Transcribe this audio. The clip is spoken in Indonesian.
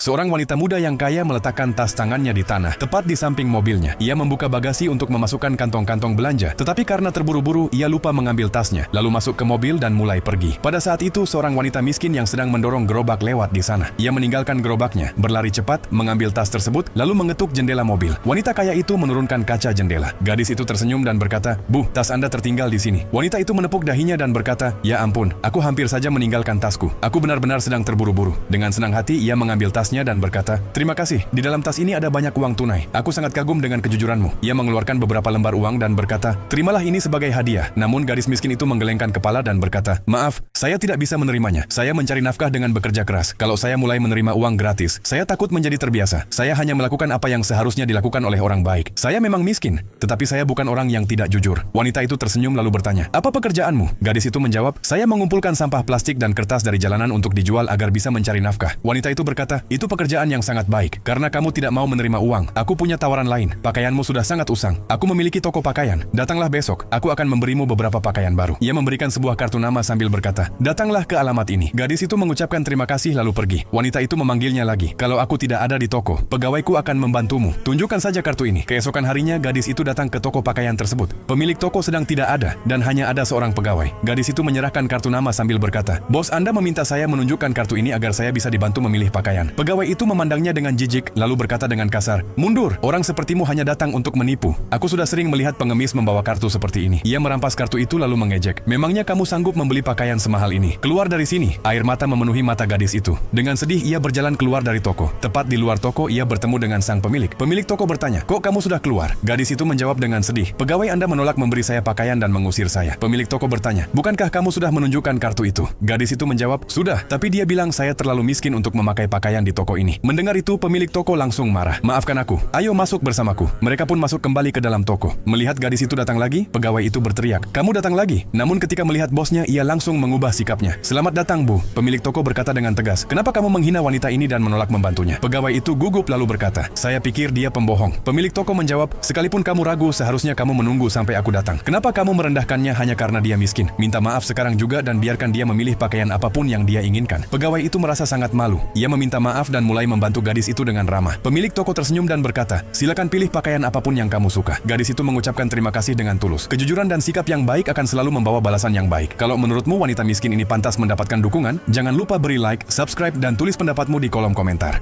Seorang wanita muda yang kaya meletakkan tas tangannya di tanah, tepat di samping mobilnya. Ia membuka bagasi untuk memasukkan kantong-kantong belanja, tetapi karena terburu-buru, ia lupa mengambil tasnya, lalu masuk ke mobil dan mulai pergi. Pada saat itu, seorang wanita miskin yang sedang mendorong gerobak lewat di sana. Ia meninggalkan gerobaknya, berlari cepat, mengambil tas tersebut, lalu mengetuk jendela mobil. Wanita kaya itu menurunkan kaca jendela. Gadis itu tersenyum dan berkata, "Bu, tas Anda tertinggal di sini." Wanita itu menepuk dahinya dan berkata, "Ya ampun, aku hampir saja meninggalkan tasku. Aku benar-benar sedang terburu-buru." Dengan senang hati, ia mengambil tasnya dan berkata, "Terima kasih, di dalam tas ini ada banyak uang tunai. Aku sangat kagum dengan kejujuranmu." Ia mengeluarkan beberapa lembar uang dan berkata, "Terimalah ini sebagai hadiah." Namun gadis miskin itu menggelengkan kepala dan berkata, "Maaf, saya tidak bisa menerimanya. Saya mencari nafkah dengan bekerja keras. Kalau saya mulai menerima uang gratis, saya takut menjadi terbiasa. Saya hanya melakukan apa yang seharusnya dilakukan oleh orang baik. Saya memang miskin, tetapi saya bukan orang yang tidak jujur." Wanita itu tersenyum lalu bertanya, "Apa pekerjaanmu?" Gadis itu menjawab, "Saya mengumpulkan sampah plastik dan kertas dari jalanan untuk dijual agar bisa mencari nafkah." Wanita itu berkata, "Itu pekerjaan yang sangat baik, karena kamu tidak mau menerima uang. Aku punya tawaran lain. Pakaianmu sudah sangat usang. Aku memiliki toko pakaian. Datanglah besok, aku akan memberimu beberapa pakaian baru." Ia memberikan sebuah kartu nama sambil berkata, "Datanglah ke alamat ini." Gadis itu mengucapkan terima kasih lalu pergi. Wanita itu memanggilnya lagi, "Kalau aku tidak ada di toko, pegawaiku akan membantumu. Tunjukkan saja kartu ini." Keesokan harinya, gadis itu datang ke toko pakaian tersebut. Pemilik toko sedang tidak ada, dan hanya ada seorang pegawai. Gadis itu menyerahkan kartu nama sambil berkata, "Bos Anda meminta saya menunjukkan kartu ini agar saya bisa dibantu memilih pakaian." Pegawai itu memandangnya dengan jijik, lalu berkata dengan kasar, "Mundur, orang sepertimu hanya datang untuk menipu. Aku sudah sering melihat pengemis membawa kartu seperti ini." Ia merampas kartu itu lalu mengejek, "Memangnya kamu sanggup membeli pakaian semahal ini? Keluar dari sini." Air mata memenuhi mata gadis itu. Dengan sedih ia berjalan keluar dari toko. Tepat di luar toko ia bertemu dengan sang pemilik. Pemilik toko bertanya, "Kok kamu sudah keluar?" Gadis itu menjawab dengan sedih, "Pegawai Anda menolak memberi saya pakaian dan mengusir saya." Pemilik toko bertanya, "Bukankah kamu sudah menunjukkan kartu itu?" Gadis itu menjawab, "Sudah, tapi dia bilang saya terlalu miskin untuk memakai pakaian di toko ini." Mendengar itu, pemilik toko langsung marah. "Maafkan aku, ayo masuk bersamaku." Mereka pun masuk kembali ke dalam toko. Melihat gadis itu datang lagi, pegawai itu berteriak, "Kamu datang lagi?" Namun ketika melihat bosnya, ia langsung mengubah sikapnya. "Selamat datang, Bu." Pemilik toko berkata dengan tegas, "Kenapa kamu menghina wanita ini dan menolak membantunya?" Pegawai itu gugup lalu berkata, "Saya pikir dia pembohong." Pemilik toko menjawab, "Sekalipun kamu ragu, seharusnya kamu menunggu sampai aku datang. Kenapa kamu merendahkannya hanya karena dia miskin? Minta maaf sekarang juga dan biarkan dia memilih pakaian apapun yang dia inginkan." Pegawai itu merasa sangat malu. Ia meminta maaf dan mulai membantu gadis itu dengan ramah. Pemilik toko tersenyum dan berkata, "Silakan pilih pakaian apapun yang kamu suka." Gadis itu mengucapkan terima kasih dengan tulus. Kejujuran dan sikap yang baik akan selalu membawa balasan yang baik. Kalau menurutmu wanita miskin ini pantas mendapatkan dukungan, jangan lupa beri like, subscribe, dan tulis pendapatmu di kolom komentar.